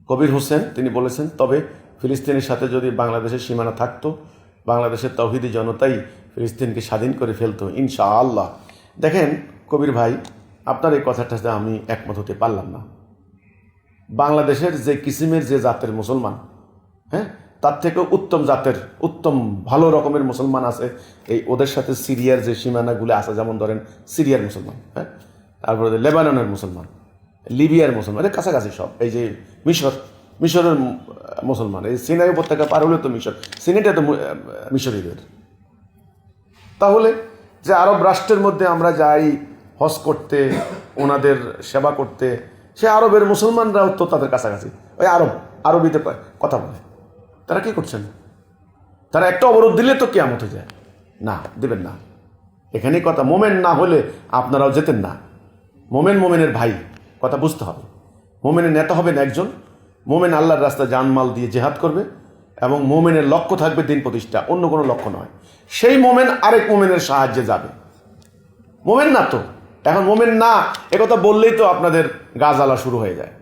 কবির হোসেন তিনি বলেছেন, তবে ফিলিস্তিনের সাথে যদি বাংলাদেশের সীমানা থাকতো, বাংলাদেশের তৌহিদি জনতাই ফিলিস্তিনকে স্বাধীন করে ফেলতো ইনশাআল্লাহ। দেখেন কবির ভাই, আপনার এই কথাটাতে আমি একমত হতে পারলাম না। বাংলাদেশের যে কিসিমের যে জাতের মুসলমান, হ্যাঁ, তার থেকে উত্তম জাতের, উত্তম ভালো রকমের মুসলমান আছে এই ওদের সাথে। সিরিয়ার যে সীমানাগুলো আছে, যেমন ধরেন সিরিয়ার মুসলমান, হ্যাঁ, তারপরে লেবাননের মুসলমান, লিবিয়ার মুসলমান, এর কাছাকাছি সব। এই যে মিশরের মুসলমান, এই সিনাই উপত্যকা পার হলে তো মিশর, সিনেটা তো মিশরীদের। তাহলে যে আরব রাষ্ট্রের মধ্যে আমরা যাই হজ করতে, ওনাদের সেবা করতে, সে আরবের মুসলমানরাও তো তাদের কাছাকাছি, ওই আরবিতে কথা বলে। তারা কি করছেন? তারা একটা অবরোধ দিলে তো কিয়ামত হয়ে যায়। না, দেবেন না। এখানেই কথা, মোমেন না হলে আপনারাও যেতেন না। মোমেনের ভাই, কথা বুঝতে হবে। মোমেনের নেতা হবেন একজন, মোমেন আল্লাহর রাস্তায় জানমাল দিয়ে জেহাদ করবে, এবং মোমেনের লক্ষ্য থাকবে দিন প্রতিষ্ঠা, অন্য কোনো লক্ষ্য নয়। সেই মোমেন আরেক মোমেনের সাহায্যে যাবে। মোমেন না তো, এখন মোমেন না একথা বললেই তো আপনাদের গা জ্বালা শুরু হয়ে যায়।